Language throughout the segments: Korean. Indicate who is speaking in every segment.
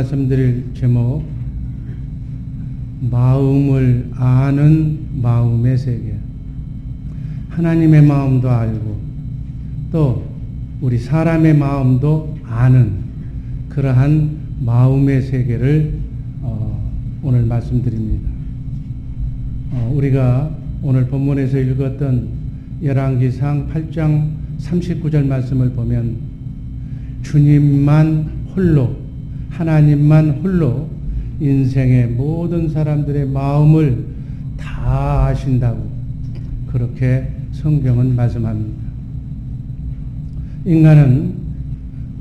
Speaker 1: 말씀드릴 제목, 마음을 아는 마음의 세계. 하나님의 마음도 알고 또 우리 사람의 마음도 아는 그러한 마음의 세계를 오늘 말씀드립니다. 우리가 오늘 본문에서 읽었던 열왕기상 8장 39절 말씀을 보면 주님만 홀로, 하나님만 홀로 인생의 모든 사람들의 마음을 다 아신다고 그렇게 성경은 말씀합니다.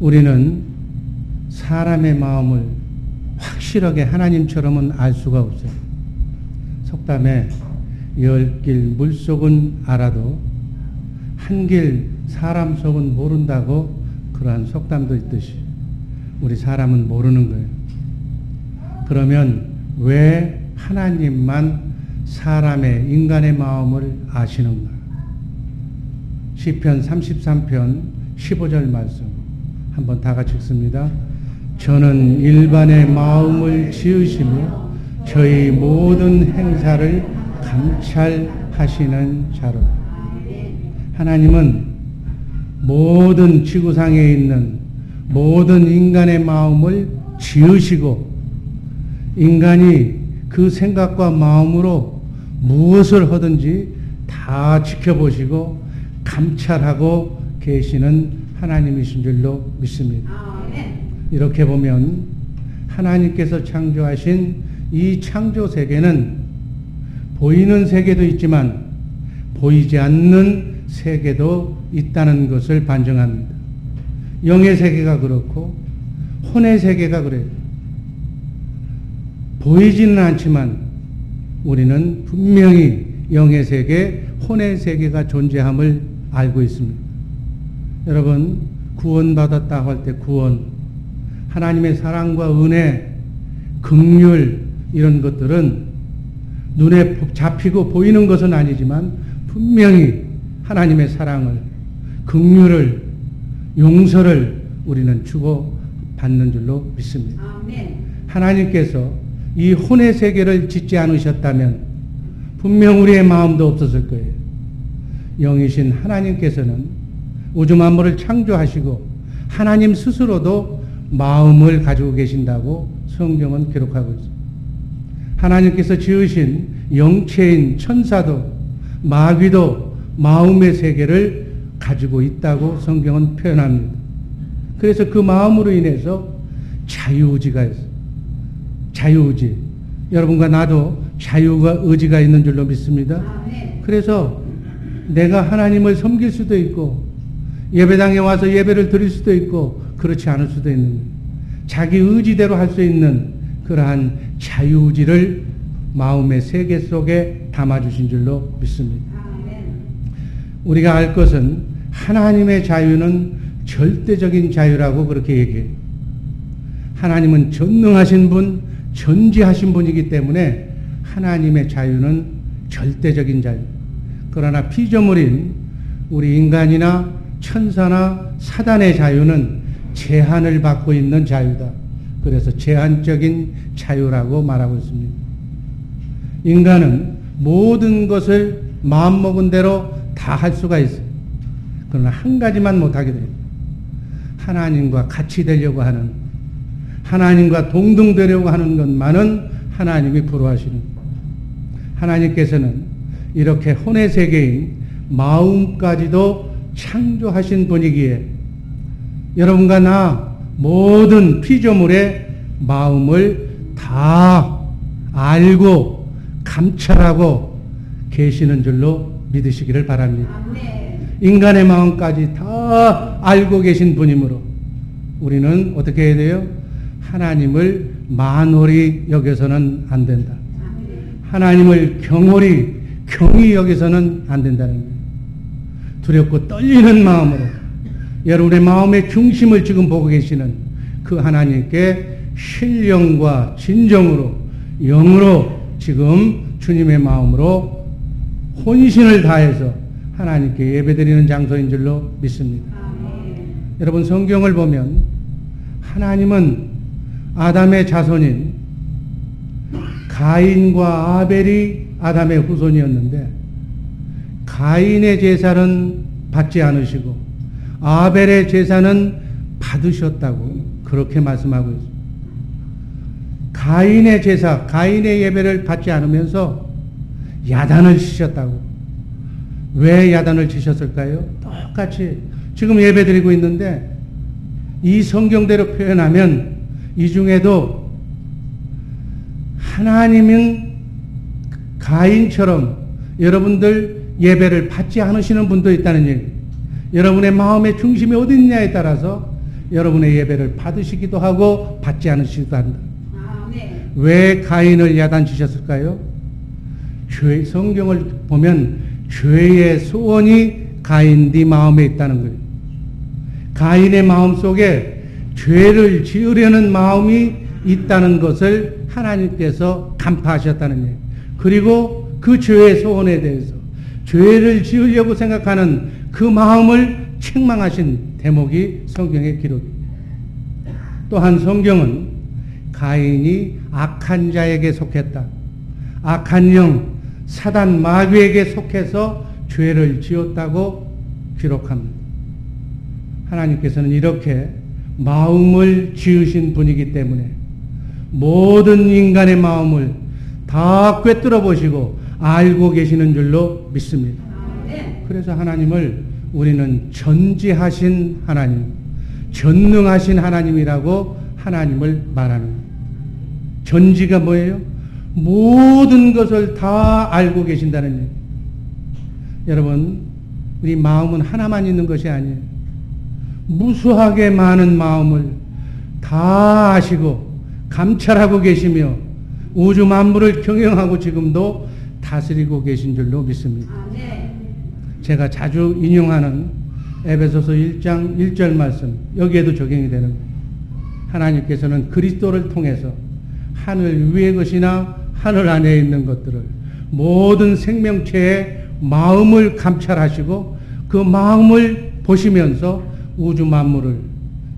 Speaker 1: 우리는 사람의 마음을 확실하게 하나님처럼은 알 수가 없어요. 속담에 열 길 물속은 알아도 한 길 사람 속은 모른다고 그러한 속담도 있듯이 우리 사람은 모르는 거예요. 그러면 왜 하나님만 사람의 인간의 마음을 아시는가? 시편 33편 15절 말씀 한번 다 같이 읽습니다. 저는 일반의 마음을 지으시며 저희 모든 행사를 감찰하시는 자로. 하나님은 모든 지구상에 있는 모든 인간의 마음을 지으시고 인간이 그 생각과 마음으로 무엇을 하든지 다 지켜보시고 감찰하고 계시는 하나님이신 줄로 믿습니다. 이렇게 보면 하나님께서 창조하신 이 창조 세계는 보이는 세계도 있지만 보이지 않는 세계도 있다는 것을 반증합니다. 영의 세계가 그렇고 혼의 세계가 그래요. 보이지는 않지만 우리는 분명히 영의 세계, 혼의 세계가 존재함을 알고 있습니다. 여러분, 구원받았다 할 때 구원, 하나님의 사랑과 은혜, 긍휼 이런 것들은 눈에 잡히고 보이는 것은 아니지만 분명히 하나님의 사랑을, 긍휼을, 용서를 우리는 주고 받는 줄로 믿습니다. 아멘. 하나님께서 이 혼의 세계를 짓지 않으셨다면 분명 우리의 마음도 없었을 거예요. 영이신 하나님께서는 우주 만물을 창조하시고 하나님 스스로도 마음을 가지고 계신다고 성경은 기록하고 있습니다. 하나님께서 지으신 영체인 천사도 마귀도 마음의 세계를 가지고 있다고 성경은 표현합니다. 그래서 그 마음으로 인해서 자유의지가 있어요. 자유의지. 여러분과 나도 자유가 의지가 있는 줄로 믿습니다. 그래서 내가 하나님을 섬길 수도 있고 예배당에 와서 예배를 드릴 수도 있고 그렇지 않을 수도 있는 거예요. 자기 의지대로 할 수 있는 그러한 자유의지를 마음의 세계 속에 담아주신 줄로 믿습니다. 우리가 알 것은 하나님의 자유는 절대적인 자유라고 그렇게 얘기해요. 하나님은 전능하신 분, 전지하신 분이기 때문에 하나님의 자유는 절대적인 자유. 그러나 피조물인 우리 인간이나 천사나 사단의 자유는 제한을 받고 있는 자유다. 그래서 제한적인 자유라고 말하고 있습니다. 인간은 모든 것을 마음먹은 대로 다 할 수가 있어요. 그러나 한 가지만 못하게 돼요. 하나님과 같이 되려고 하는, 하나님과 동등되려고 하는 것만은 하나님이 불허하시는 거예요. 하나님께서는 이렇게 혼의 세계인 마음까지도 창조하신 분이기에 여러분과 나 모든 피조물의 마음을 다 알고 감찰하고 계시는 줄로 믿으시기를 바랍니다. 인간의 마음까지 다 알고 계신 분이므로 우리는 어떻게 해야 돼요? 하나님을 만홀히 여겨서는 안 된다. 하나님을 경히 여겨서는 안 된다는 거예요. 두렵고 떨리는 마음으로 여러분의 마음의 중심을 지금 보고 계시는 그 하나님께 신령과 진정으로 영으로 지금 주님의 마음으로 혼신을 다해서 하나님께 예배드리는 장소인 줄로 믿습니다. 여러분 성경을 보면 하나님은 아담의 자손인 가인과 아벨이 아담의 후손이었는데 가인의 제사는 받지 않으시고 아벨의 제사는 받으셨다고 그렇게 말씀하고 있습니다. 가인의 제사, 가인의 예배를 받지 않으면서 야단을 치셨다고. 왜 야단을 치셨을까요? 똑같이 지금 예배 드리고 있는데 이 성경대로 표현하면 이 중에도 하나님은 가인처럼 여러분들 예배를 받지 않으시는 분도 있다는 얘기. 여러분의 마음의 중심이 어디 있냐에 따라서 여러분의 예배를 받으시기도 하고 받지 않으시기도 한다. 왜 가인을 야단치셨을까요? 성경을 보면 죄의 소원이 가인 네 마음에 있다는 거예요. 가인의 마음 속에 죄를 지으려는 마음이 있다는 것을 하나님께서 간파하셨다는 얘기예요. 그리고 그 죄의 소원에 대해서 죄를 지으려고 생각하는 그 마음을 책망하신 대목이 성경의 기록입니다. 또한 성경은 가인이 악한 자에게 속했다. 악한 영, 사단 마귀에게 속해서 죄를 지었다고 기록합니다. 하나님께서는 이렇게 마음을 지으신 분이기 때문에 모든 인간의 마음을 다 꿰뚫어 보시고 알고 계시는 줄로 믿습니다. 그래서 하나님을 우리는 전지하신 하나님, 전능하신 하나님이라고 하나님을 말하는 거예요. 전지가 뭐예요? 모든 것을 다 알고 계신다는 얘기예요. 여러분, 우리 마음은 하나만 있는 것이 아니에요. 무수하게 많은 마음을 다 아시고 감찰하고 계시며 우주 만물을 경영하고 지금도 다스리고 계신 줄로 믿습니다. 제가 자주 인용하는 에베소서 1장 1절 말씀, 여기에도 적용이 되는 거예요. 하나님께서는 그리스도를 통해서 하늘 위의 것이나 하늘 안에 있는 것들을 모든 생명체의 마음을 감찰하시고 그 마음을 보시면서 우주 만물을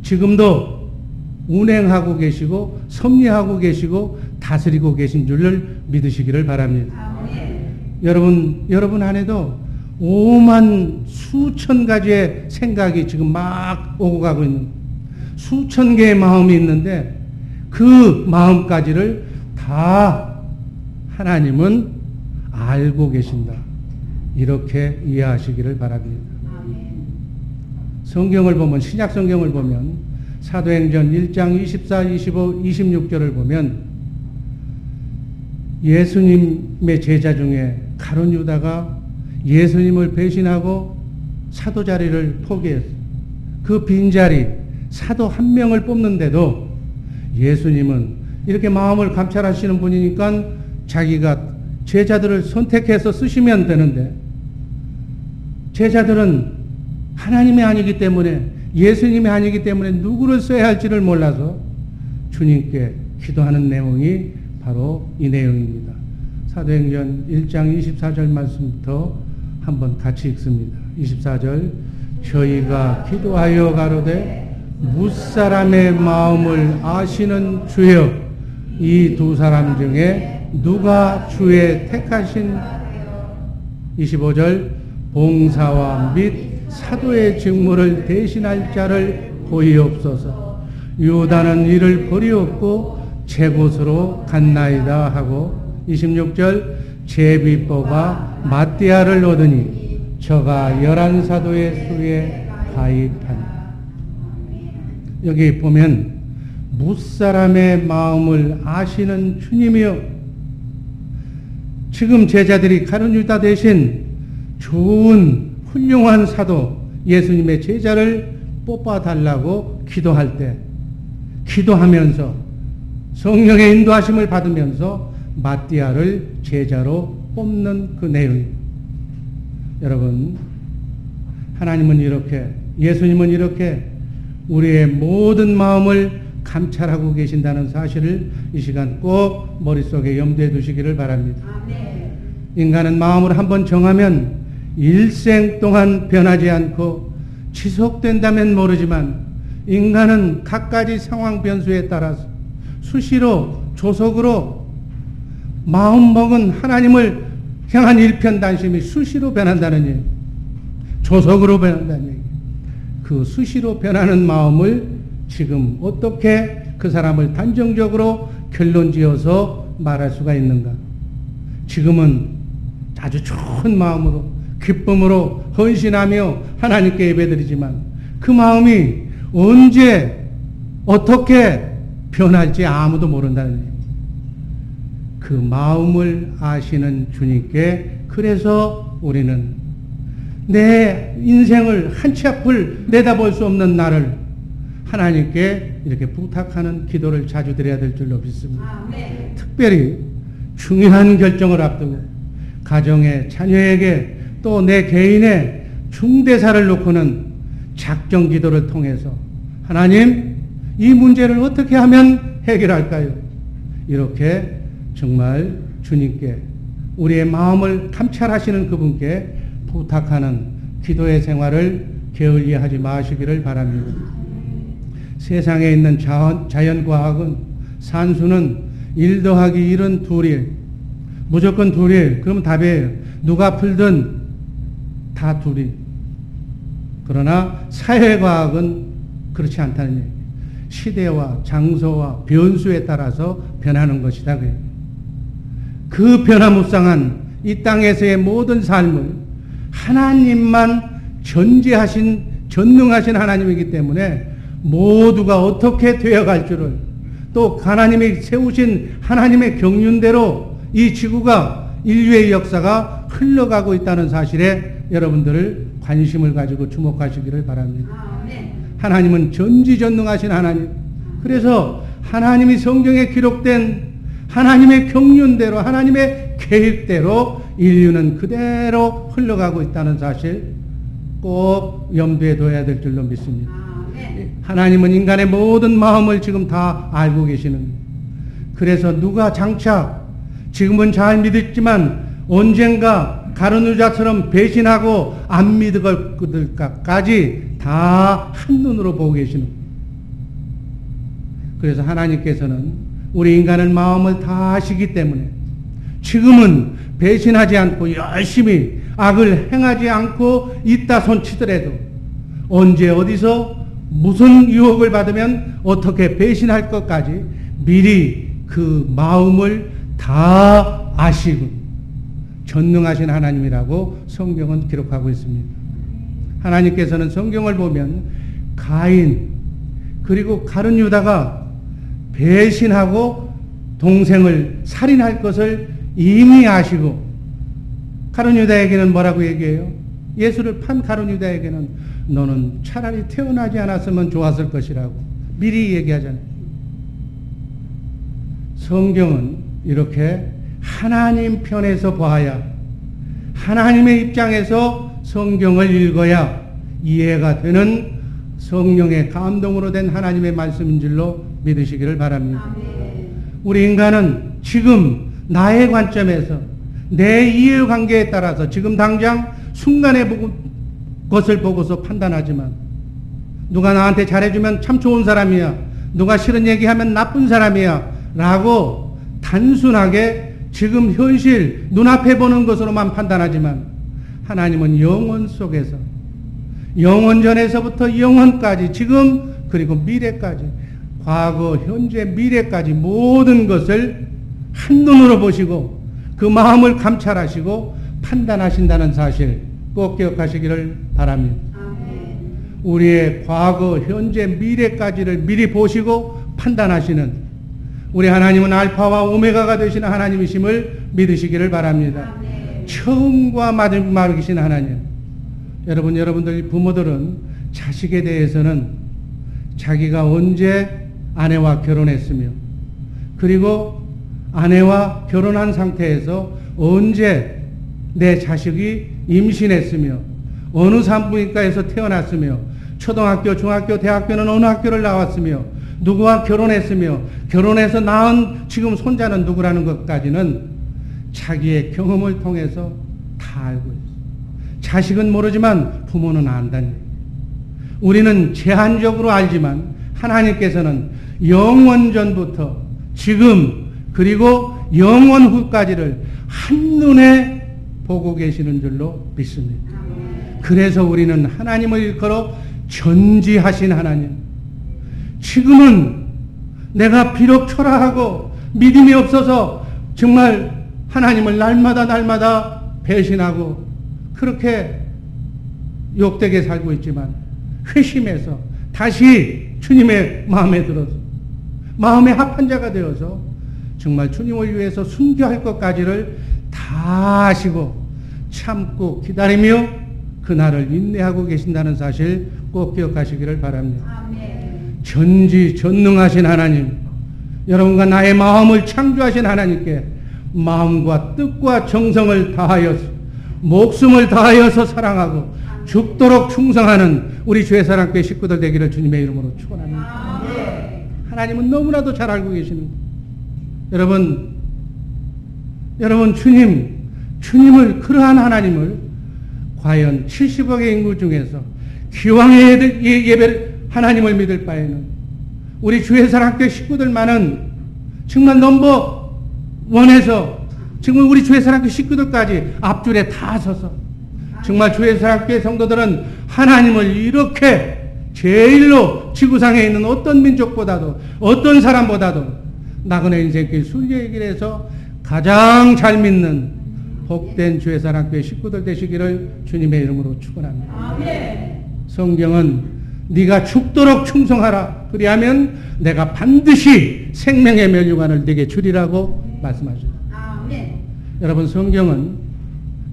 Speaker 1: 지금도 운행하고 계시고 섭리하고 계시고 다스리고 계신 줄을 믿으시기를 바랍니다. 여러분 안에도 오만 수천 가지의 생각이 지금 막 오고 가고 있는 수천 개의 마음이 있는데 그 마음까지를 다 하나님은 알고 계신다. 이렇게 이해하시기를 바랍니다. 성경을 보면, 신약 성경을 보면 사도행전 1장 24, 25, 26절을 보면 예수님의 제자 중에 가룟 유다가 예수님을 배신하고 사도 자리를 포기했어요. 그 빈자리 사도 한 명을 뽑는데도 예수님은 이렇게 마음을 감찰하시는 분이니까 자기가 제자들을 선택해서 쓰시면 되는데 제자들은 하나님이 아니기 때문에 예수님이 아니기 때문에 누구를 써야 할지를 몰라서 주님께 기도하는 내용이 바로 이 내용입니다. 사도행전 1장 24절 말씀부터 한번 같이 읽습니다. 24절 저희가 기도하여 가로되 무사람의 마음을 아시는 주여 이 두 사람 중에 누가 주의 택하신 25절 봉사와 및 사도의 직무를 대신할 자를 보이옵소서. 유다는 이를 버리었고 제 곳으로 갔나이다 하고 26절 제비 뽑아 마띠아를 얻으니 저가 11사도의 수에 가입한. 여기 보면 무사람의 마음을 아시는 주님이여. 지금 제자들이 가룟 유다 대신 좋은 훌륭한 사도 예수님의 제자를 뽑아달라고 기도할 때 기도하면서 성령의 인도하심을 받으면서 마띠아를 제자로 뽑는 그 내용입니다. 여러분, 하나님은 이렇게, 예수님은 이렇게 우리의 모든 마음을 감찰하고 계신다는 사실을 이 시간 꼭 머릿속에 염두에 두시기를 바랍니다. 인간은 마음을 한번 정하면 일생 동안 변하지 않고 지속된다면 모르지만 인간은 갖가지 상황 변수에 따라서 수시로 조속으로 마음먹은 하나님을 향한 일편단심이 수시로 변한다는 얘기, 조속으로 변한다는 얘기. 그 수시로 변하는 마음을 지금 어떻게 그 사람을 단정적으로 결론지어서 말할 수가 있는가? 지금은 아주 좋은 마음으로 기쁨으로 헌신하며 하나님께 예배드리지만 그 마음이 언제 어떻게 변할지 아무도 모른다는 얘기예요. 그 마음을 아시는 주님께 그래서 우리는 내 인생을 한 치 앞을 내다볼 수 없는 나를 하나님께 이렇게 부탁하는 기도를 자주 드려야 될 줄로 믿습니다. 특별히 중요한 결정을 앞두고 가정의 자녀에게 또 내 개인의 중대사를 놓고는 작정 기도를 통해서 하나님 이 문제를 어떻게 하면 해결할까요? 이렇게 정말 주님께 우리의 마음을 감찰하시는 그분께 부탁하는 기도의 생활을 게을리하지 마시기를 바랍니다. 세상에 있는 자연과학은 산수는 1 더하기 1은 2일, 무조건 2일. 그러면 답이에요. 누가 풀든 다 2일. 그러나 사회과학은 그렇지 않다는 얘기예요. 시대와 장소와 변수에 따라서 변하는 것이다. 그 변화무쌍한 이 땅에서의 모든 삶을 하나님만 전능하신 하나님이기 때문에 모두가 어떻게 되어갈 줄을 또 하나님이 세우신 하나님의 경륜대로 이 지구가 인류의 역사가 흘러가고 있다는 사실에 여러분들을 관심을 가지고 주목하시기를 바랍니다. 하나님은 전지전능하신 하나님. 그래서 하나님이 성경에 기록된 하나님의 경륜대로 하나님의 계획대로 인류는 그대로 흘러가고 있다는 사실 꼭 염두에 둬야 될 줄로 믿습니다. 하나님은 인간의 모든 마음을 지금 다 알고 계시는 거예요. 그래서 누가 장차 지금은 잘 믿었지만 언젠가 가룟 유다처럼 배신하고 안 믿을까까지 다 한눈으로 보고 계시는 거예요. 그래서 하나님께서는 우리 인간의 마음을 다 아시기 때문에 지금은 배신하지 않고 열심히 악을 행하지 않고 있다 손치더라도 언제 어디서 무슨 유혹을 받으면 어떻게 배신할 것까지 미리 그 마음을 다 아시고 전능하신 하나님이라고 성경은 기록하고 있습니다. 하나님께서는 성경을 보면 가인 그리고 가룟 유다가 배신하고 동생을 살인할 것을 이미 아시고 가룟 유다에게는 뭐라고 얘기해요? 예수를 판 가룟 유다에게는 너는 차라리 태어나지 않았으면 좋았을 것이라고 미리 얘기하잖아요. 성경은 이렇게 하나님 편에서 봐야 하나님의 입장에서 성경을 읽어야 이해가 되는 성령의 감동으로 된 하나님의 말씀인 줄로 믿으시기를 바랍니다. 우리 인간은 지금 나의 관점에서 내 이해관계에 따라서 지금 당장 순간의 것을 보고서 판단하지만 누가 나한테 잘해주면 참 좋은 사람이야, 누가 싫은 얘기하면 나쁜 사람이야 라고 단순하게 지금 현실 눈앞에 보는 것으로만 판단하지만 하나님은 영원 속에서 영원전에서부터 영원까지 지금 그리고 미래까지 과거 현재 미래까지 모든 것을 한눈으로 보시고 그 마음을 감찰하시고 판단하신다는 사실 꼭 기억하시기를 바랍니다. 우리의 과거 현재 미래까지를 미리 보시고 판단하시는 우리 하나님은 알파와 오메가가 되시는 하나님이심을 믿으시기를 바랍니다. 처음과 마지막이신 하나님. 여러분들 부모들은 자식에 대해서는 자기가 언제 아내와 결혼했으며 그리고 아내와 결혼한 상태에서 언제 내 자식이 임신했으며 어느 산부인과에서 태어났으며 초등학교, 중학교, 대학교는 어느 학교를 나왔으며 누구와 결혼했으며 결혼해서 낳은 지금 손자는 누구라는 것까지는 자기의 경험을 통해서 다 알고 있어요. 자식은 모르지만 부모는 안다니. 우리는 제한적으로 알지만 하나님께서는 영원전부터 지금 그리고 영원 후까지를 한눈에 보고 계시는 줄로 믿습니다. 그래서 우리는 하나님을 일컬어 전지하신 하나님, 지금은 내가 비록 초라하고 믿음이 없어서 정말 하나님을 날마다 배신하고 그렇게 욕되게 살고 있지만 회심해서 다시 주님의 마음에 들어서 마음의 합한 자가 되어서 정말 주님을 위해서 순교할 것까지를 다 하시고 참고 기다리며 그날을 인내하고 계신다는 사실 꼭 기억하시기를 바랍니다. 아멘. 전지전능하신 하나님, 여러분과 나의 마음을 창조하신 하나님께 마음과 뜻과 정성을 다하여서 목숨을 다하여서 사랑하고 죽도록 충성하는 우리 주의 사랑교회 식구들 되기를 주님의 이름으로 축원합니다. 하나님은 너무나도 잘 알고 계시는 거예요. 여러분 주님을 그러한 하나님을 과연 70억의 인구 중에서 기왕의 예배를 하나님을 믿을 바에는 우리 주의 사랑교회 식구들만은 정말 넘버 원에서 지금 우리 주의 사랑교회 식구들까지 앞줄에 다 서서 정말 주의 사랑교회 성도들은 하나님을 이렇게 제일로 지구상에 있는 어떤 민족보다도 어떤 사람보다도 나그네 인생길 순례의 길에서 가장 잘 믿는 복된 주의 사랑교회 식구들 되시기를 주님의 이름으로 축원합니다. 성경은 네가 죽도록 충성하라, 그리하면 내가 반드시 생명의 면류관을 네게 주리라고 말씀하십니다. 여러분, 성경은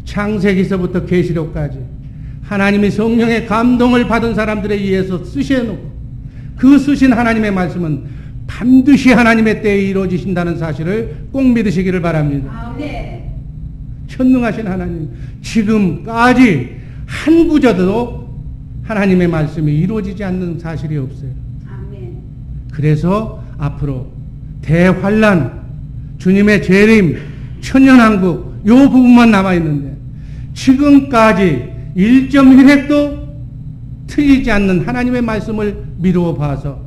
Speaker 1: 창세기서부터 계시록까지 하나님이 성령의 감동을 받은 사람들에 의해서 쓰셔놓고 그 쓰신 하나님의 말씀은 반드시 하나님의 때에 이루어지신다는 사실을 꼭 믿으시기를 바랍니다. 천능하신 하나님, 지금까지 한 구절도 하나님의 말씀이 이루어지지 않는 사실이 없어요. 그래서 앞으로 대환란, 주님의 재림, 천년왕국 요 부분만 남아있는데 지금까지 1.1획도 틀리지 않는 하나님의 말씀을 미루어 봐서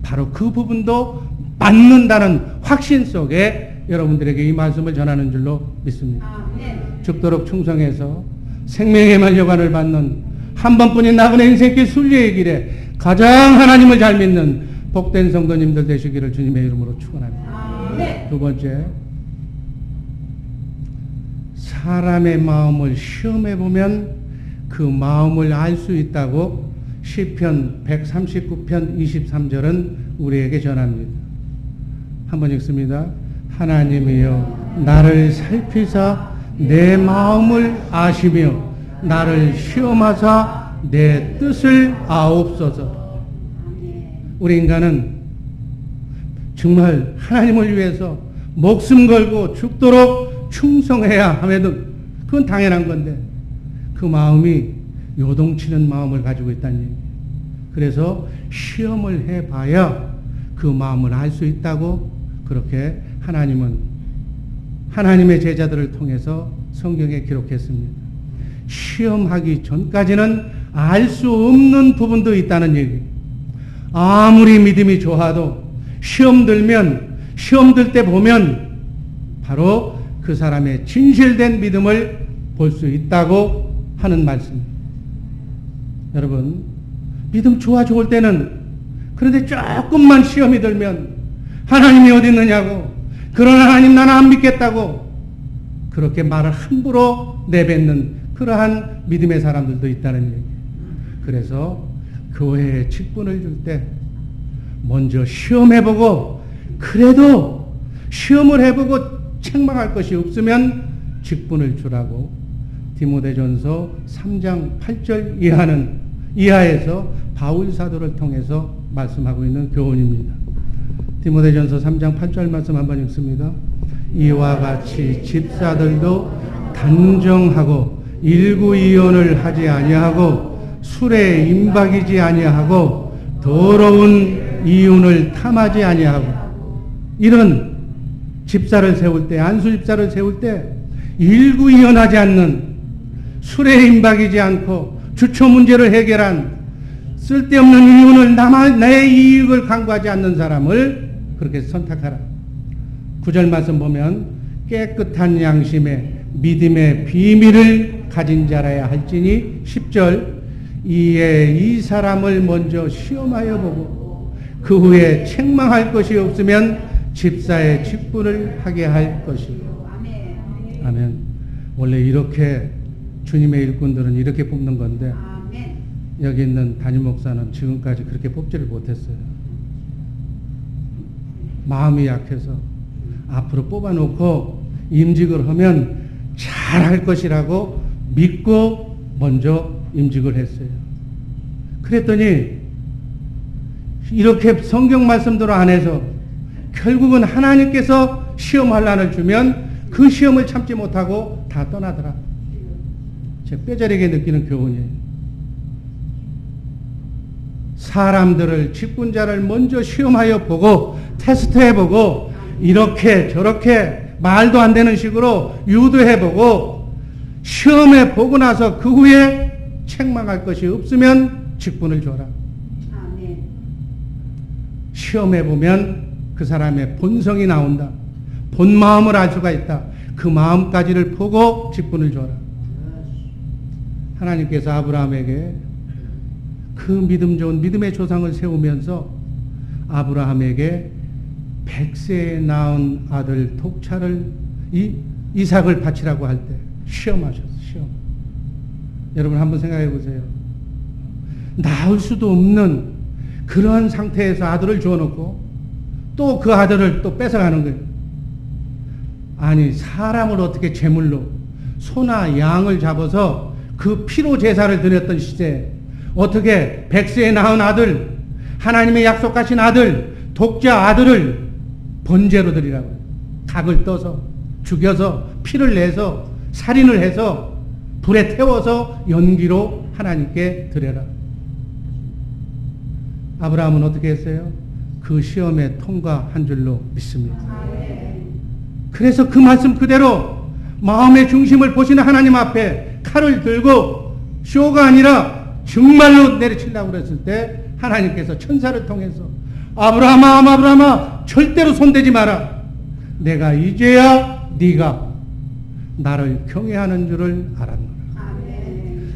Speaker 1: 바로 그 부분도 맞는다는 확신 속에 여러분들에게 이 말씀을 전하는 줄로 믿습니다. 죽도록 충성해서 생명의 면류관을 받는 한 번뿐인 나그네 인생길 순례의 길에 가장 하나님을 잘 믿는 복된 성도님들 되시기를 주님의 이름으로 축원합니다. 두 번째, 사람의 마음을 시험해 보면 그 마음을 알 수 있다고 시편 139편 23절은 우리에게 전합니다. 한번 읽습니다. 하나님이여 나를 살피사 내 마음을 아시며 나를 시험하사 내 뜻을 아옵소서. 우리 인간은 정말 하나님을 위해서 목숨 걸고 죽도록 충성해야 하면 그건 당연한 건데 그 마음이 요동치는 마음을 가지고 있다는 얘기예요. 그래서 시험을 해봐야 그 마음을 알 수 있다고 그렇게 하나님은 하나님의 제자들을 통해서 성경에 기록했습니다. 시험하기 전까지는 알 수 없는 부분도 있다는 얘기예요. 아무리 믿음이 좋아도 시험 들 때 보면 바로 그 사람의 진실된 믿음을 볼 수 있다고 하는 말씀입니다. 여러분, 믿음 좋을 때는 그런데 조금만 시험이 들면 하나님이 어디 있느냐고, 그런 하나님 나는 안 믿겠다고 그렇게 말을 함부로 내뱉는 그러한 믿음의 사람들도 있다는 얘기예요. 그래서 교회에 직분을 줄 때 먼저 시험해보고, 그래도 시험을 해보고 책망할 것이 없으면 직분을 주라고 디모데전서 3장 8절 이하에서 바울 사도를 통해서 말씀하고 있는 교훈입니다. 디모데전서 3장 8절 말씀 한번 읽습니다. 이와 같이 집사들도 단정하고 일구이언을 하지 아니하고 술에 임박이지 아니하고 더러운 이윤을 탐하지 아니하고. 이런 집사를 세울 때, 안수 집사를 세울 때 일구이언하지 않는, 술에 임박이지 않고 주초 문제를 해결한, 쓸데없는 이윤을 내 이익을 강구하지 않는 사람을 그렇게 선택하라. 9절 말씀 보면 깨끗한 양심에 믿음의 비밀을 가진 자라야 할지니 10절 이에 이 사람을 먼저 시험하여 보고 그 후에 책망할 것이 없으면 집사의 직분을 하게 할 것이요. 아멘. 원래 이렇게 주님의 일꾼들은 이렇게 뽑는 건데 여기 있는 담임 목사는 지금까지 그렇게 뽑지를 못했어요. 마음이 약해서 앞으로 뽑아놓고 임직을 하면 잘할 것이라고 믿고 먼저 임직을 했어요. 그랬더니 이렇게 성경 말씀대로 안 해서 결국은 하나님께서 시험 환난을 주면 그 시험을 참지 못하고 다 떠나더라. 제 뼈저리게 느끼는 교훈이에요. 사람들을 직분자를 먼저 시험하여 보고 테스트해보고 이렇게 저렇게 말도 안 되는 식으로 유도해보고 시험해보고 나서 그 후에 책망할 것이 없으면 직분을 줘라. 아멘. 시험해보면 그 사람의 본성이 나온다. 본 마음을 알 수가 있다. 그 마음까지를 보고 직분을 줘라. 하나님께서 아브라함에게 그 믿음 좋은 믿음의 조상을 세우면서 아브라함에게 100세에 낳은 아들 독차를 이삭을 바치라고 할 때 시험하셨어요. 시험. 여러분 한번 생각해 보세요. 낳을 수도 없는 그런 상태에서 아들을 주어놓고 또 그 아들을 또 뺏어가는 거예요. 아니 사람을 어떻게 제물로 소나 양을 잡아서 그 피로 제사를 드렸던 시대에 어떻게 100세에 낳은 아들, 하나님의 약속하신 아들, 독자 아들을 번제로 드리라고 해요. 닭을 떠서 죽여서 피를 내서 살인을 해서 불에 태워서 연기로 하나님께 드려라. 아브라함은 어떻게 했어요? 그 시험에 통과한 줄로 믿습니다. 그래서 그 말씀 그대로 마음의 중심을 보시는 하나님 앞에 칼을 들고 쇼가 아니라 정말로 내리치려고 그랬을 때 하나님께서 천사를 통해서 아브라함아 아브라함아 절대로 손대지 마라. 내가 이제야 네가 나를 경외하는 줄을 알았노라.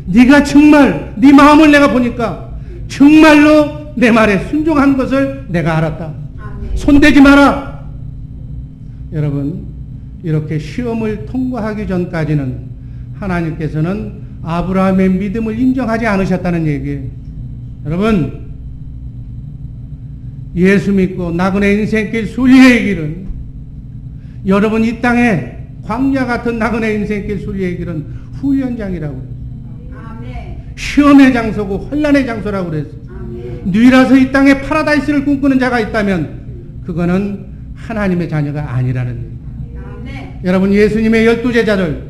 Speaker 1: 네가 정말 네 마음을 내가 보니까 정말로 내 말에 순종한 것을 내가 알았다. 손대지 마라. 여러분 이렇게 시험을 통과하기 전까지는 하나님께서는 아브라함의 믿음을 인정하지 않으셨다는 얘기예요. 여러분 예수 믿고 나그네 인생길 순리의 길은 여러분 이 땅에 광야 같은 나그네 인생길 순리의 길은 훈련장이라고 그래요. 시험의 장소고 환난의 장소라고 그랬어요. 누이라서 이 땅에 파라다이스를 꿈꾸는 자가 있다면 그거는 하나님의 자녀가 아니라는 얘기예요. 여러분 예수님의 12제자들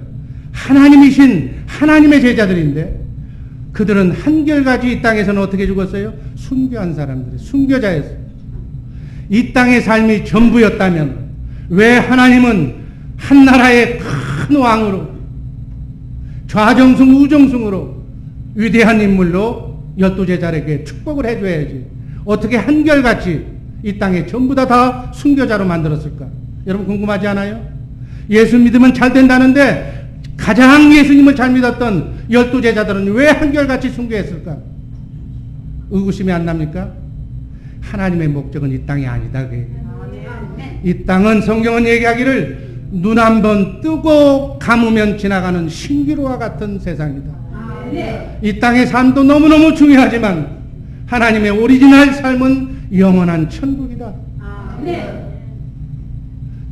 Speaker 1: 하나님이신 하나님의 제자들인데 그들은 한결같이 이 땅에서는 어떻게 죽었어요? 순교한 사람들이 순교자였어요. 이 땅의 삶이 전부였다면 왜 하나님은 한 나라의 큰 왕으로 좌정승 우정승으로 위대한 인물로 12제자에게 축복을 해줘야지 어떻게 한결같이 이 땅에 전부 다 순교자로 만들었을까? 여러분 궁금하지 않아요? 예수 믿으면 잘 된다는데 가장 예수님을 잘 믿었던 12제자들은 왜 한결같이 순교했을까? 의구심이 안 납니까? 하나님의 목적은 이 땅이 아니다. 이 땅은 성경은 얘기하기를 눈 한번 뜨고 감으면 지나가는 신기루와 같은 세상이다. 이 땅의 삶도 너무너무 중요하지만 하나님의 오리지널 삶은 영원한 천국이다.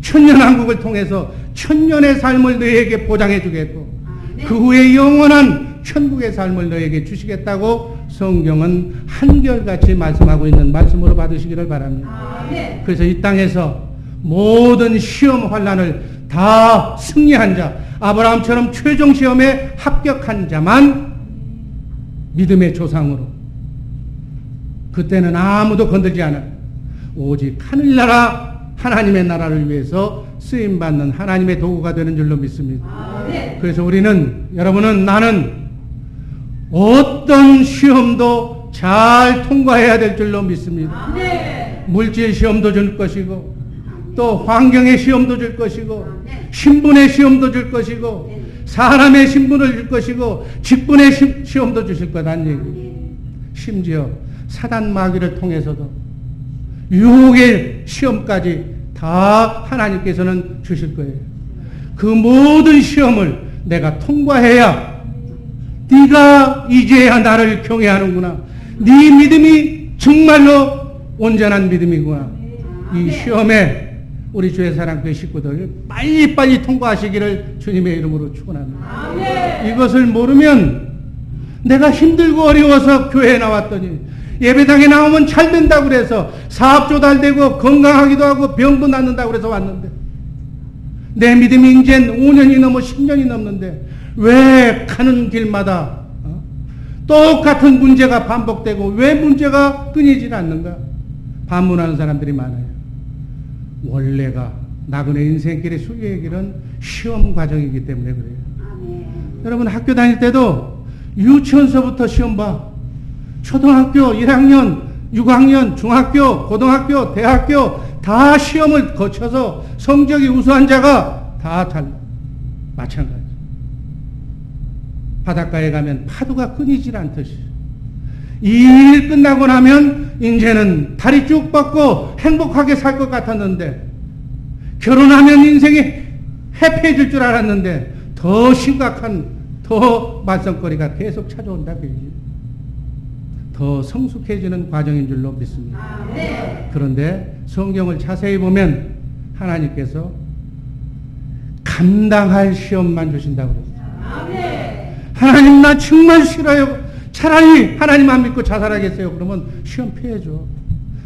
Speaker 1: 천년왕국을 통해서 천년의 삶을 너희에게 보장해 주겠고 그 후에 영원한 천국의 삶을 너희에게 주시겠다고 성경은 한결같이 말씀하고 있는 말씀으로 받으시기를 바랍니다. 그래서 이 땅에서 모든 시험 환난을 다 승리한 자, 아브라함처럼 최종 시험에 합격한 자만 믿음의 조상으로 그때는 아무도 건들지 않아요. 오직 하늘나라 하나님의 나라를 위해서 쓰임받는 하나님의 도구가 되는 줄로 믿습니다. 그래서 우리는 여러분은 나는 어떤 시험도 잘 통과해야 될 줄로 믿습니다. 물질 시험도 줄 것이고 또 환경의 시험도 줄 것이고 신분의 시험도 줄 것이고 사람의 신분을 줄 것이고 직분의 시험도 주실 거다는 얘기. 심지어 사단 마귀를 통해서도 유혹의 시험까지 다 하나님께서는 주실 거예요. 그 모든 시험을 내가 통과해야 네가 이제야 나를 경외하는구나. 네 믿음이 정말로 온전한 믿음이구나. 이 시험에 우리 주의 사랑교회 식구들 빨리빨리 통과하시기를 주님의 이름으로 축원합니다. 이것을 모르면 내가 힘들고 어려워서 교회에 나왔더니 예배당에 나오면 잘 된다고 그래서 사업도 잘 되고 건강하기도 하고 병도 낫는다고 그래서 왔는데 내 믿음이 이제 5년이 넘어 10년이 넘는데 왜 가는 길마다 똑같은 문제가 반복되고 왜 문제가 끊이질 않는가? 반문하는 사람들이 많아요. 원래가 나그네 인생길의 수리의 길은 시험 과정이기 때문에 그래요. 여러분 학교 다닐 때도 유치원서부터 시험 봐. 초등학교 1학년, 6학년, 중학교, 고등학교, 대학교 다 시험을 거쳐서 성적이 우수한 자가 다 잘 마찬가지. 바닷가에 가면 파도가 끊이질 않듯이 이 일 끝나고 나면 이제는 다리 쭉 뻗고 행복하게 살 것 같았는데 결혼하면 인생이 해피해질 줄 알았는데 더 심각한 더 말썽거리가 계속 찾아온다. 더 성숙해지는 과정인 줄로 믿습니다. 그런데 성경을 자세히 보면 하나님께서 감당할 시험만 주신다고 그랬어요. 하나님 나 정말 싫어요. 차라리 하나님 안 믿고 자살하겠어요. 그러면 시험 피해줘.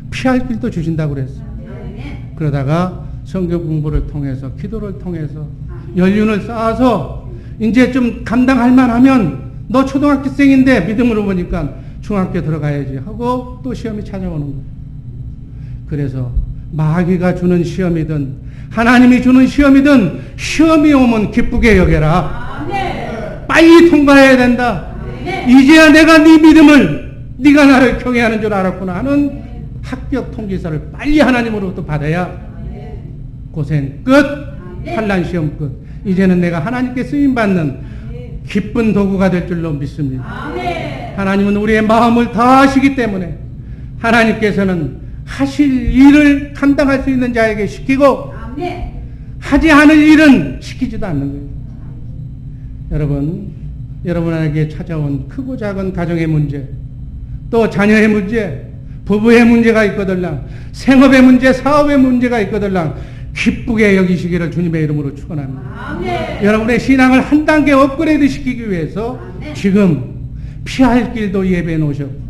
Speaker 1: 피할 길도 주신다고 그랬어요. 그러다가 성경 공부를 통해서 기도를 통해서 연륜을 쌓아서 이제 좀 감당할 만하면 너 초등학생인데 믿음으로 보니까 중학교 들어가야지 하고 또 시험이 찾아오는 거예요. 그래서 마귀가 주는 시험이든 하나님이 주는 시험이든 시험이 오면 기쁘게 여겨라. 빨리 통과해야 된다. 이제야 내가 네 믿음을 네가 나를 경외하는 줄 알았구나 하는 합격 통지서를 빨리 하나님으로부터 받아야 고생 끝, 환난 시험 끝. 이제는 내가 하나님께 쓰임받는 기쁜 도구가 될 줄로 믿습니다. 하나님은 우리의 마음을 다 아시기 때문에 하나님께서는 하실 일을 감당할 수 있는 자에게 시키고 하지 않을 일은 시키지도 않는 거예요. 여러분에게 찾아온 크고 작은 가정의 문제, 또 자녀의 문제, 부부의 문제가 있거들랑 생업의 문제, 사업의 문제가 있거들랑 기쁘게 여기시기를 주님의 이름으로 축원합니다. 여러분의 신앙을 한 단계 업그레이드 시키기 위해서 지금 피할 길도 예배해 놓으셨고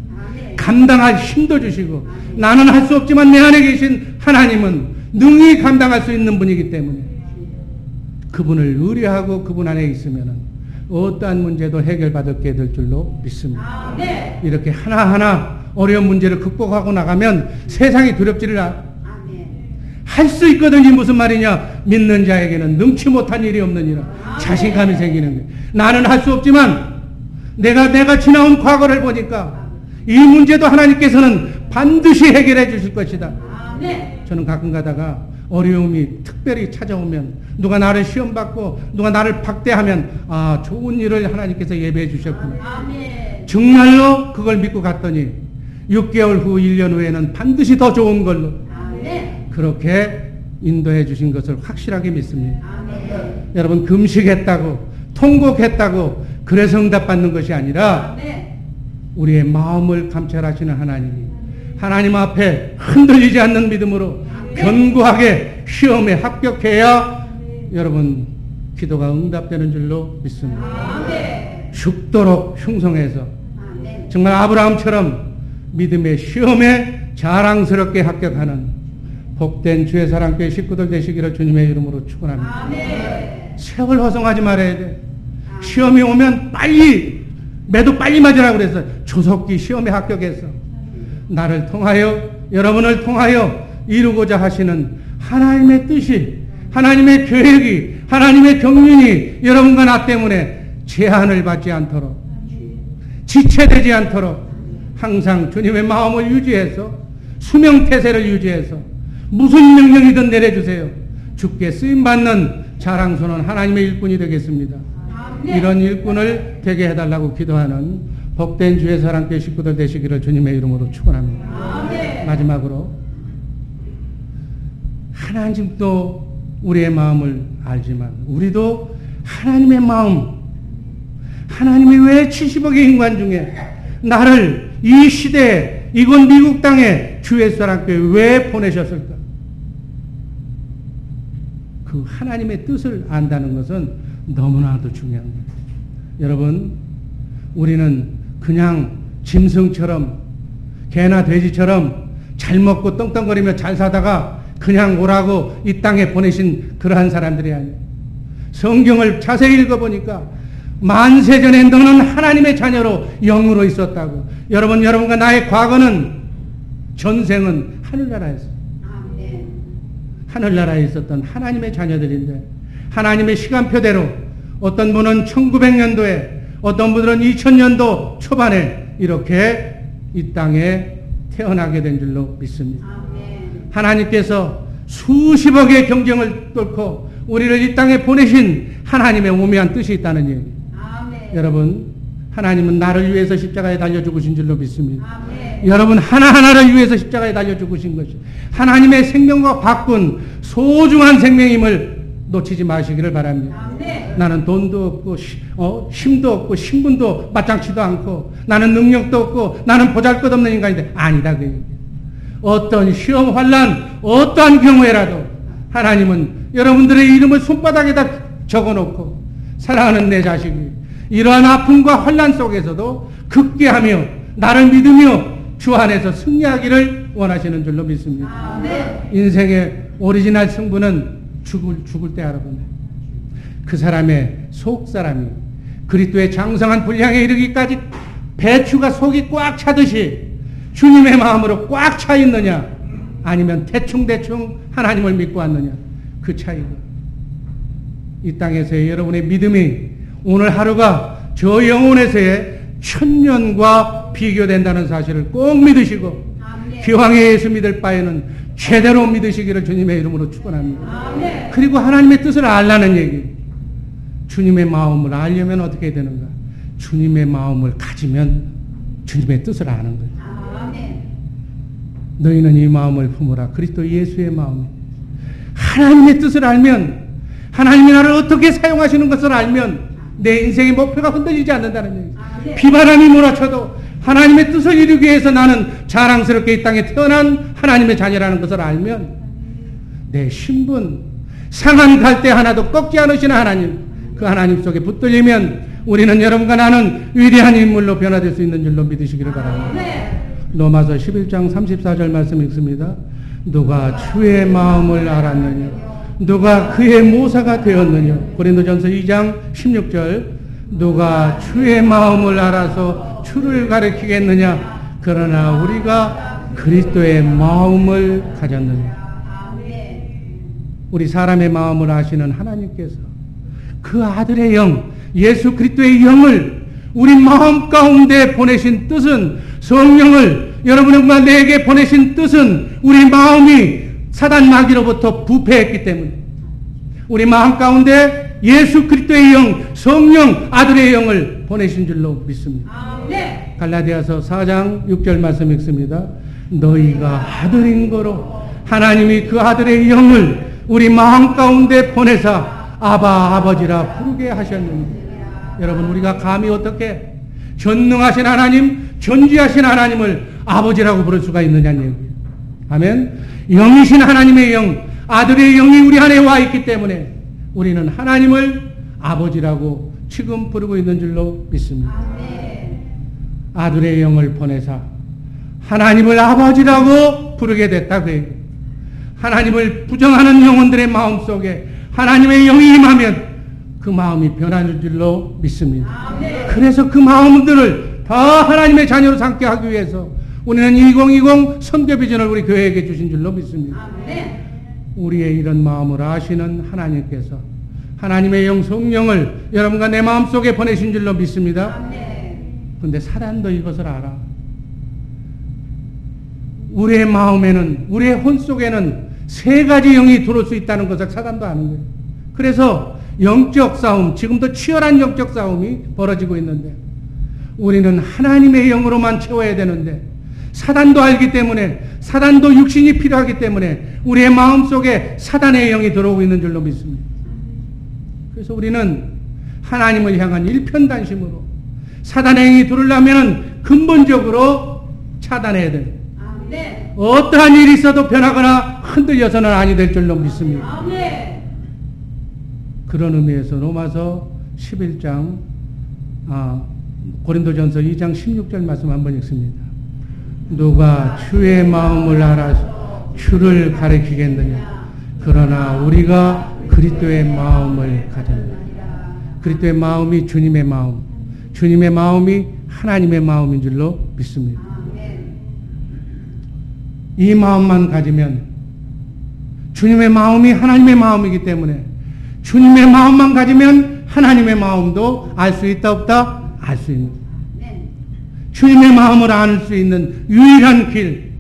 Speaker 1: 감당할 힘도 주시고 나는 할 수 없지만 내 안에 계신 하나님은 능히 감당할 수 있는 분이기 때문에 그분을 의뢰하고 그분 안에 있으면은 어떠한 문제도 해결받게 될 줄로 믿습니다. 이렇게 하나하나 어려운 문제를 극복하고 나가면 세상이 두렵지를 할 수 있거든요. 무슨 말이냐? 믿는 자에게는 능치 못한 일이 없느니라. 자신감이 생기는 거예요. 나는 할 수 없지만 내가 지나온 과거를 보니까 이 문제도 하나님께서는 반드시 해결해 주실 것이다. 저는 가끔 가다가 어려움이 특별히 찾아오면 누가 나를 시험받고 누가 나를 박대하면 아 좋은 일을 하나님께서 예배해 주셨구나. 정말로 그걸 믿고 갔더니 6개월 후 1년 후에는 반드시 더 좋은 걸로 그렇게 인도해 주신 것을 확실하게 믿습니다. 여러분 금식했다고 통곡했다고 그래서 응답받는 것이 아니라 우리의 마음을 감찰하시는 하나님이 하나님 앞에 흔들리지 않는 믿음으로 견고하게 시험에 합격해야 여러분 기도가 응답되는 줄로 믿습니다. 죽도록 흉성해서 정말 아브라함처럼 믿음의 시험에 자랑스럽게 합격하는 복된 주의 사랑교회 식구들 되시기를 주님의 이름으로 축원합니다. 세월 허송하지 말아야 돼. 시험이 오면 빨리 매도 빨리 맞으라고 그래서 조속히 시험에 합격해서 나를 통하여 여러분을 통하여 이루고자 하시는 하나님의 뜻이 하나님의 계획이 하나님의 경륜이 여러분과 나 때문에 제한을 받지 않도록 지체되지 않도록 항상 주님의 마음을 유지해서 수명태세를 유지해서 무슨 명령이든 내려주세요. 주께 쓰임받는 자랑스러운 하나님의 일꾼이 되겠습니다. 이런 일꾼을 되게 해달라고 기도하는 복된 주의 사랑교회 식구들 되시기를 주님의 이름으로 축원합니다. 마지막으로 하나님도 우리의 마음을 알지만 우리도 하나님의 마음, 하나님이 왜 70억의 인간 중에 나를 이 시대에 이곳 미국 땅에 주의 사랑교회 왜 보내셨을까? 그 하나님의 뜻을 안다는 것은 너무나도 중요한 거예요. 여러분, 우리는 그냥 짐승처럼 개나 돼지처럼 잘 먹고 떵떵거리며 잘 사다가 그냥 오라고 이 땅에 보내신 그러한 사람들이 아니에요. 성경을 자세히 읽어보니까 만세전에 너는 하나님의 자녀로 영으로 있었다고. 여러분과 나의 과거는 전생은 하늘나라였어요. 하늘나라에 있었던 하나님의 자녀들인데 하나님의 시간표대로 어떤 분은 1900년도에 어떤 분들은 2000년도 초반에 이렇게 이 땅에 태어나게 된 줄로 믿습니다. 하나님께서 수십억의 경쟁을 뚫고 우리를 이 땅에 보내신 하나님의 오묘한 뜻이 있다는 얘기. 여러분, 하나님은 나를 위해서 십자가에 달려 죽으신 줄로 믿습니다. 여러분 하나하나를 위해서 십자가에 달려 죽으신 것이 하나님의 생명과 바꾼 소중한 생명임을 놓치지 마시기를 바랍니다. 나는 돈도 없고 힘도 없고 신분도 마땅치도 않고 나는 능력도 없고 나는 보잘것없는 인간인데 아니다 그 얘기예요. 어떤 시험 환난 어떠한 경우에라도 하나님은 여러분들의 이름을 손바닥에다 적어놓고 사랑하는 내 자식이 이러한 아픔과 환난 속에서도 굳게하며 나를 믿으며 주 안에서 승리하기를 원하시는 줄로 믿습니다. 인생의 오리지널 승부는 죽을 때 알아보네. 그 사람의 속 사람이 그리스도의 장성한 분량에 이르기까지 배추가 속이 꽉 차듯이 주님의 마음으로 꽉 차 있느냐 아니면 대충대충 하나님을 믿고 왔느냐 그 차이가. 이 땅에서의 여러분의 믿음이 오늘 하루가 저 영혼에서의 천년과 비교된다는 사실을 꼭 믿으시고 기왕에 예수 믿을 바에는 제대로 믿으시기를 주님의 이름으로 축원합니다. 그리고 하나님의 뜻을 알라는 얘기. 주님의 마음을 알려면 어떻게 되는가? 주님의 마음을 가지면 주님의 뜻을 아는 거예요. 너희는 이 마음을 품으라. 그리스도 예수의 마음. 하나님의 뜻을 알면 하나님이 나를 어떻게 사용하시는 것을 알면 내 인생의 목표가 흔들리지 않는다는 얘기. 비바람이 몰아쳐도 하나님의 뜻을 이루기 위해서 나는 자랑스럽게 이 땅에 태어난 하나님의 자녀라는 것을 알면 내 신분, 상한 갈대 하나도 꺾지 않으시는 하나님, 그 하나님 속에 붙들리면 우리는 여러분과 나는 위대한 인물로 변화될 수 있는 줄로 믿으시기를 바랍니다. 로마서 11장 34절 말씀 읽습니다. 누가 주의 마음을 알았느냐? 누가 그의 모사가 되었느냐? 고린도전서 2장 16절 누가 주의 마음을 알아서 주를 가리키겠느냐? 그러나 우리가 그리스도의 마음을 가졌느냐? 우리 사람의 마음을 아시는 하나님께서 그 아들의 영, 예수 그리스도의 영을 우리 마음 가운데 보내신 뜻은 성령을 여러분과 내게 보내신 뜻은 우리 마음이 사단 마귀로부터 부패했기 때문에 우리 마음 가운데 예수 그리스도의 영, 성령, 아들의 영을 보내신 줄로 믿습니다. 갈라디아서 4장 6절 말씀 읽습니다. 너희가 아들인 거로 하나님이 그 아들의 영을 우리 마음 가운데 보내사 아바 아버지라 부르게 하셨느니. 여러분 우리가 감히 어떻게 전능하신 하나님, 전지하신 하나님을 아버지라고 부를 수가 있느냐는 얘기예요. 아멘. 영이신 하나님의 영, 아들의 영이 우리 안에 와 있기 때문에 우리는 하나님을 아버지라고 지금 부르고 있는 줄로 믿습니다. 아들의 영을 보내사 하나님을 아버지라고 부르게 됐다 그 얘기예요. 하나님을 부정하는 영혼들의 마음속에 하나님의 영이 임하면 그 마음이 변하는 줄로 믿습니다. 그래서 그 마음들을 다 하나님의 자녀로 삼게 하기 위해서 우리는 2020 선교 비전을 우리 교회에게 주신 줄로 믿습니다. 우리의 이런 마음을 아시는 하나님께서 하나님의 영 성령을 여러분과 내 마음속에 보내신 줄로 믿습니다. 그런데 사단도 이것을 알아. 우리의 마음에는, 우리의 혼 속에는 세 가지 영이 들어올 수 있다는 것을 사단도 아는 거예요. 그래서 영적 싸움, 지금도 치열한 영적 싸움이 벌어지고 있는데 우리는 하나님의 영으로만 채워야 되는데 사단도 알기 때문에, 사단도 육신이 필요하기 때문에 우리의 마음속에 사단의 영이 들어오고 있는 줄로 믿습니다. 그래서 우리는 하나님을 향한 일편단심으로 사단의 영이 들어오려면 근본적으로 차단해야 돼요. 어떠한 일이 있어도 변하거나 흔들려서는 아니 될 줄로 믿습니다. 그런 의미에서 로마서 11장 고린도전서 2장 16절 말씀 한번 읽습니다. 누가 주의 마음을 알아서 주를 가리키겠느냐. 그러나 우리가 그리스도의 마음을 가졌느냐. 그리스도의 마음이 주님의 마음, 주님의 마음이 하나님의 마음인 줄로 믿습니다. 이 마음만 가지면, 주님의 마음이 하나님의 마음이기 때문에 주님의 마음만 가지면 하나님의 마음도 알 수 있다 없다? 알 수 있는, 주님의 마음을 알 수 있는 유일한 길,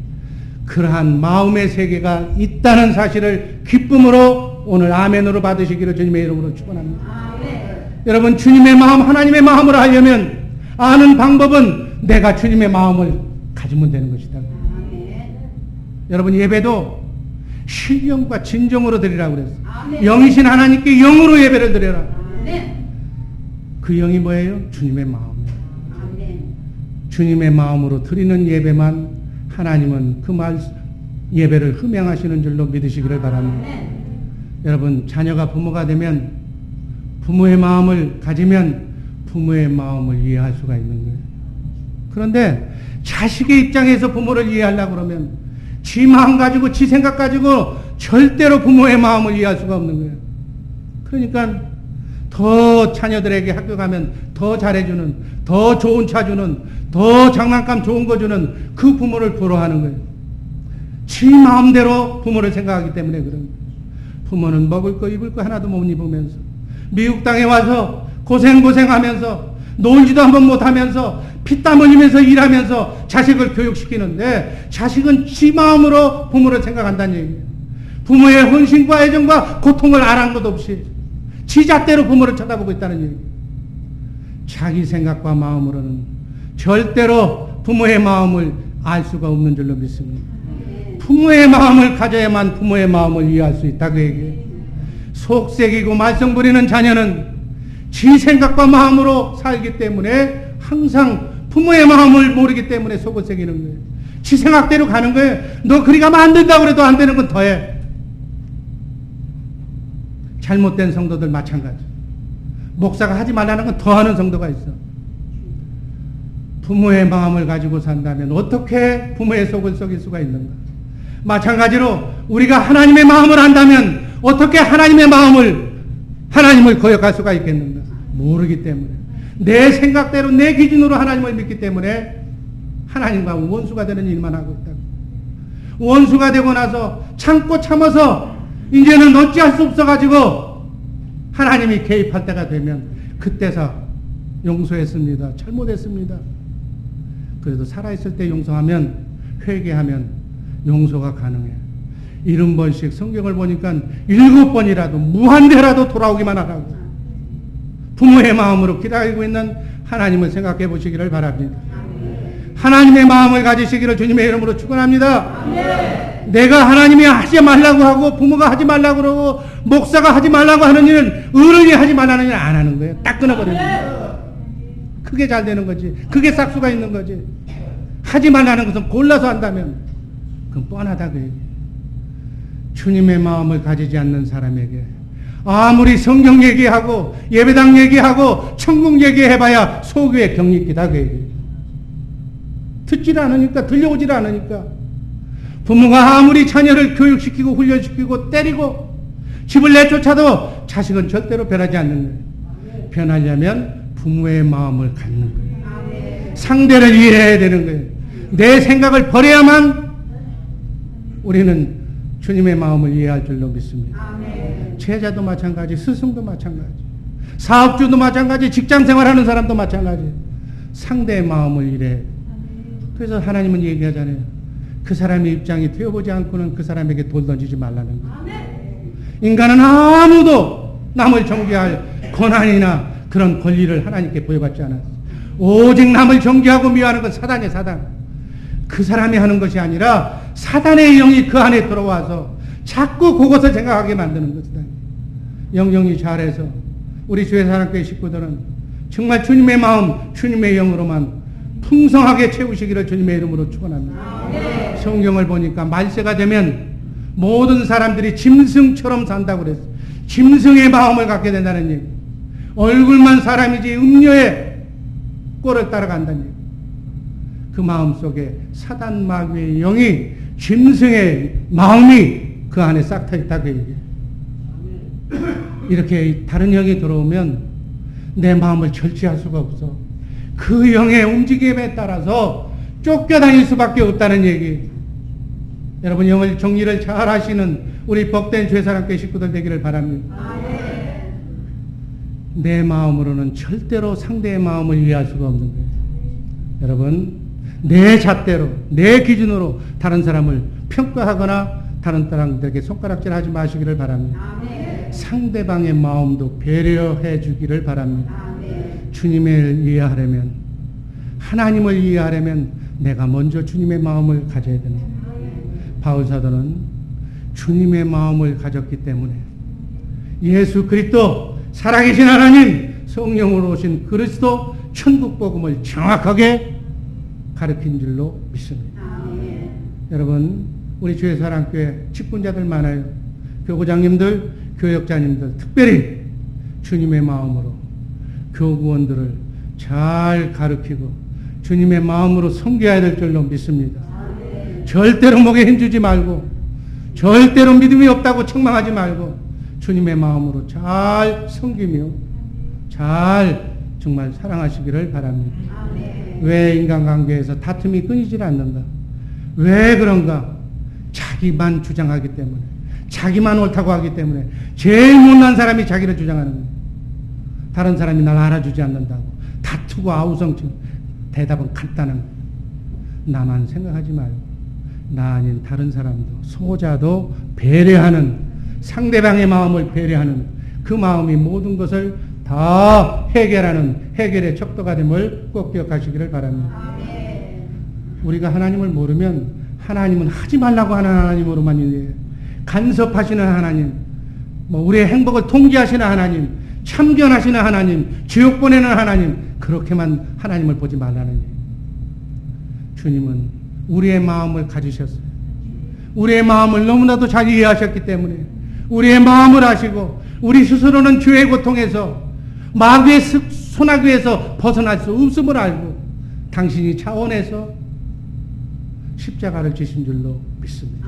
Speaker 1: 그러한 마음의 세계가 있다는 사실을 기쁨으로 오늘 아멘으로 받으시기를 주님의 이름으로 축원합니다. 여러분, 주님의 마음, 하나님의 마음을 알려면 아는 방법은 내가 주님의 마음을 가지면 되는 것이다. 여러분, 예배도 신령과 진정으로 드리라고 그랬어. 영이신 하나님께 영으로 예배를 드려라. 그 영이 뭐예요? 주님의 마음이에요. 주님의 마음으로 드리는 예배만 하나님은 그 예배를 흠양하시는 줄로 믿으시기를 바랍니다. 여러분, 자녀가 부모가 되면, 부모의 마음을 가지면 부모의 마음을 이해할 수가 있는 거예요. 그런데 자식의 입장에서 부모를 이해하려고 그러면 지 마음 가지고 지 생각 가지고 절대로 부모의 마음을 이해할 수가 없는 거예요. 그러니까 더 자녀들에게 학교 가면 더 잘해주는, 더 좋은 차 주는, 더 장난감 좋은 거 주는 그 부모를 부러워하는 거예요. 지 마음대로 부모를 생각하기 때문에 그런 거예요. 부모는 먹을 거 입을 거 하나도 못 입으면서 미국 땅에 와서 고생하면서 놀지도 한번 못하면서 피땀 흘리면서 일하면서 자식을 교육시키는데 자식은 지 마음으로 부모를 생각한다는 얘기예요. 부모의 헌신과 애정과 고통을 아랑한 것 없이 지 잣대로 부모를 쳐다보고 있다는 얘기예요. 자기 생각과 마음으로는 절대로 부모의 마음을 알 수가 없는 줄로 믿습니다. 부모의 마음을 가져야만 부모의 마음을 이해할 수 있다, 그 얘기예요. 속색이고 말썽 부리는 자녀는 지 생각과 마음으로 살기 때문에 항상 부모의 마음을 모르기 때문에 속을 새기는 거예요. 지 생각대로 가는 거예요. 너 그리 가면 안 된다고 그래도 안 되는 건 더해. 잘못된 성도들 마찬가지. 목사가 하지 말라는 건 더 하는 성도가 있어. 부모의 마음을 가지고 산다면 어떻게 부모의 속을 썩일 수가 있는가? 마찬가지로 우리가 하나님의 마음을 안다면 어떻게 하나님의 하나님을 거역할 수가 있겠는가? 모르기 때문에. 내 생각대로 내 기준으로 하나님을 믿기 때문에 하나님과 원수가 되는 일만 하고 있다. 원수가 되고 나서 참고 참아서 이제는 어찌할 수 없어가지고 하나님이 개입할 때가 되면 그때서 용서했습니다. 잘못했습니다. 그래도 살아있을 때 용서하면, 회개하면 용서가 가능해. 70번씩 성경을 보니까 7번이라도 무한대라도 돌아오기만 하라고. 부모의 마음으로 기다리고 있는 하나님을 생각해 보시기를 바랍니다. 하나님의 마음을 가지시기를 주님의 이름으로 축원합니다. 내가 하나님이 하지 말라고 하고 부모가 하지 말라고 그러고 목사가 하지 말라고 하는 일은 어른이 하지 말라는 일을 안 하는 거예요. 딱 끊어버리는 거예요. 그게 잘 되는 거지. 그게 싹수가 있는 거지. 하지 말라는 것은 골라서 한다면 그건 뻔하다 그 얘기예요. 주님의 마음을 가지지 않는 사람에게 아무리 성경 얘기하고 예배당 얘기하고 천국 얘기해봐야 속에 경리기다 그 얘기예요. 듣질 않으니까, 들려오질 않으니까. 부모가 아무리 자녀를 교육시키고 훈련시키고 때리고 집을 내쫓아도 자식은 절대로 변하지 않는 거예요. 변하려면 부모의 마음을 갖는 거예요. 상대를 이해해야 되는 거예요. 내 생각을 버려야만 우리는 주님의 마음을 이해할 줄로 믿습니다. 제자도 마찬가지, 스승도 마찬가지, 사업주도 마찬가지, 직장생활하는 사람도 마찬가지. 상대의 마음을 이해해. 그래서 하나님은 얘기하잖아요. 그 사람의 입장이 되어보지 않고는 그 사람에게 돌 던지지 말라는 거예요. 인간은 아무도 남을 정죄할 권한이나 그런 권리를 하나님께 부여받지 않았어요. 오직 남을 정죄하고 미워하는 건 사단이에요. 사단. 그 사람이 하는 것이 아니라 사단의 영이 그 안에 들어와서 자꾸 그것을 생각하게 만드는 것이다. 영영이 잘해서 우리 주의 사랑교회 식구들은 정말 주님의 마음, 주님의 영으로만 풍성하게 채우시기를 주님의 이름으로 축원합니다. 성경을 보니까 말세가 되면 모든 사람들이 짐승처럼 산다고 그랬어요. 짐승의 마음을 갖게 된다는 얘기. 얼굴만 사람이지 음녀의 꼴을 따라간다는 얘기. 그 마음 속에 사단 마귀의 영이 짐승의 마음이 그 안에 싹 터 있다고 얘기해요. 이렇게 다른 영이 들어오면 내 마음을 절제할 수가 없어. 그 영의 움직임에 따라서 쫓겨다닐 수밖에 없다는 얘기. 여러분 영을 정리를 잘 하시는 우리 복된 죄사랑교회 식구들 되기를 바랍니다. 내 마음으로는 절대로 상대의 마음을 이해할 수가 없는 거예요. 여러분 내 잣대로 내 기준으로 다른 사람을 평가하거나 다른 사람들에게 손가락질하지 마시기를 바랍니다. 상대방의 마음도 배려해 주기를 바랍니다. 주님을 이해하려면 하나님을 이해하려면 내가 먼저 주님의 마음을 가져야 됩니다. 바울 사도는 주님의 마음을 가졌기 때문에 예수 그리스도 살아계신 하나님 성령으로 오신 그리스도 천국 복음을 정확하게 가르친 줄로 믿습니다. 여러분 우리 주의 사랑교회 직분자들 많아요. 교구장님들, 교역자님들 특별히 주님의 마음으로 교구원들을 잘 가르치고 주님의 마음으로 섬겨야 될 줄로 믿습니다. 절대로 목에 힘주지 말고 절대로 믿음이 없다고 책망하지 말고 주님의 마음으로 잘 섬기며 잘 정말 사랑하시기를 바랍니다. 왜 인간관계에서 다툼이 끊이질 않는가? 왜 그런가? 자기만 주장하기 때문에 자기만 옳다고 하기 때문에 제일 못난 사람이 자기를 주장하는 거예요. 다른 사람이 날 알아주지 않는다고 다투고 아우성치. 대답은 간단한 거예요. 나만 생각하지 말고 나 아닌 다른 사람도 소자도 배려하는 상대방의 마음을 배려하는 그 마음이 모든 것을 다 해결하는 해결의 척도가 됨을 꼭 기억하시기를 바랍니다. 우리가 하나님을 모르면 하나님은 하지 말라고 하는 하나님으로만 이해해요. 간섭하시는 하나님, 우리의 행복을 통제하시는 하나님, 참견하시는 하나님, 지옥 보내는 하나님, 그렇게만 하나님을 보지 말라는 얘기예요. 주님은 우리의 마음을 가지셨어요. 우리의 마음을 너무나도 잘 이해하셨기 때문에 우리의 마음을 아시고 우리 스스로는 죄의 고통에서 마귀의 소나기에서 벗어날 수 없음을 알고 당신이 차원에서 십자가를 지신 줄로 믿습니다.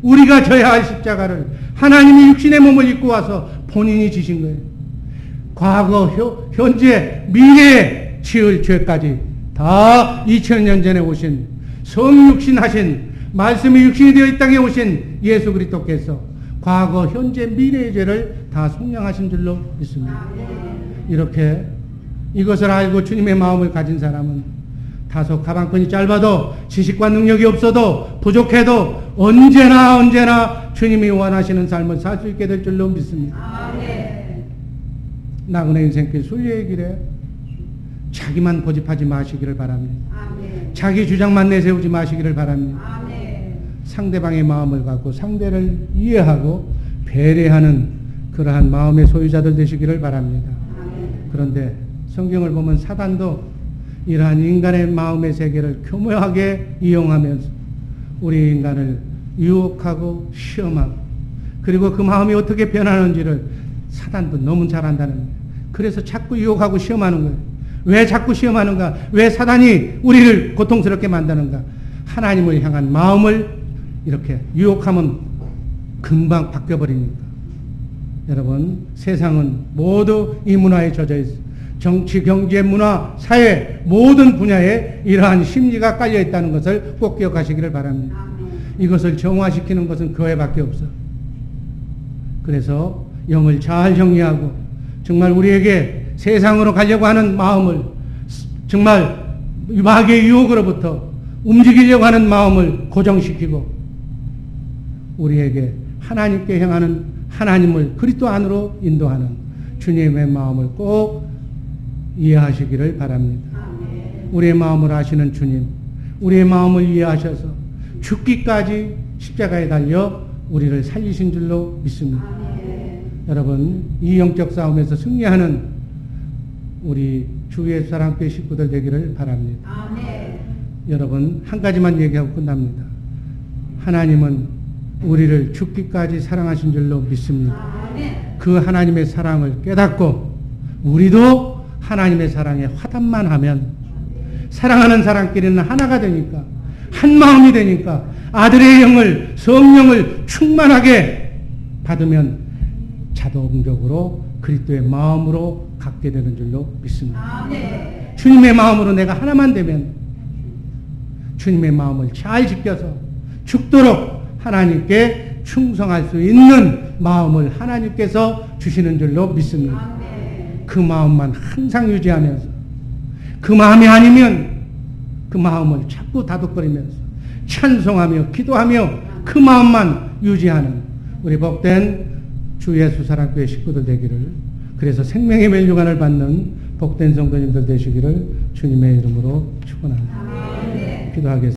Speaker 1: 우리가 져야 할 십자가를 하나님이 육신의 몸을 입고 와서 본인이 지신 거예요. 과거, 현재, 미래에 지을 죄까지 다 2000년 전에 오신 성육신 하신 말씀이 육신이 되어 이 땅에 오신 예수 그리스도께서 과거, 현재, 미래의 죄를 다 속량하신 줄로 믿습니다. 이렇게 이것을 알고 주님의 마음을 가진 사람은 다소 가방끈이 짧아도 지식과 능력이 없어도 부족해도 언제나 주님이 원하시는 삶을 살 수 있게 될 줄로 믿습니다. 나그네 인생길 순리의 길에 자기만 고집하지 마시기를 바랍니다. 자기 주장만 내세우지 마시기를 바랍니다. 상대방의 마음을 갖고 상대를 이해하고 배려하는 그러한 마음의 소유자들 되시기를 바랍니다. 그런데 성경을 보면 사단도 이러한 인간의 마음의 세계를 교묘하게 이용하면서 우리 인간을 유혹하고 시험하고 그리고 그 마음이 어떻게 변하는지를 사단도 너무 잘 안다는 거예요. 그래서 자꾸 유혹하고 시험하는 거예요. 왜 자꾸 시험하는가? 왜 사단이 우리를 고통스럽게 만드는가? 하나님을 향한 마음을 이렇게 유혹하면 금방 바뀌어버리니까. 여러분, 세상은 모두 이 문화에 젖어 있어요. 정치, 경제, 문화, 사회 모든 분야에 이러한 심리가 깔려 있다는 것을 꼭 기억하시기를 바랍니다. 이것을 정화시키는 것은 교회밖에 없어. 그래서 영을 잘 정리하고 정말 우리에게 세상으로 가려고 하는 마음을 정말 마귀의 유혹으로부터 움직이려고 하는 마음을 고정시키고 우리에게 하나님께 향하는 하나님을 그리스도 안으로 인도하는 주님의 마음을 꼭 이해하시기를 바랍니다. 우리의 마음을 아시는 주님, 우리의 마음을 이해하셔서 죽기까지 십자가에 달려 우리를 살리신 줄로 믿습니다. 여러분, 이 영적 싸움에서 승리하는 우리 주 예수 사랑교회 식구들 되기를 바랍니다. 여러분, 한 가지만 얘기하고 끝납니다. 하나님은 우리를 죽기까지 사랑하신 줄로 믿습니다. 그 하나님의 사랑을 깨닫고 우리도 하나님의 사랑에 화답만 하면 사랑하는 사람끼리는 하나가 되니까, 한 마음이 되니까 아들의 영을, 성령을 충만하게 받으면 자동적으로 그리스도의 마음으로 갖게 되는 줄로 믿습니다. 주님의 마음으로 내가 하나만 되면 주님의 마음을 잘 지켜서 죽도록 하나님께 충성할 수 있는 마음을 하나님께서 주시는 줄로 믿습니다. 그 마음만 항상 유지하면서 그 마음이 아니면 그 마음을 자꾸 다독거리면서 찬송하며 기도하며 그 마음만 유지하는 우리 복된 주 예수 사랑교회 식구들 되기를, 그래서 생명의 멸류관을 받는 복된 성도님들 되시기를 주님의 이름으로 축원합니다. 기도하겠습니다.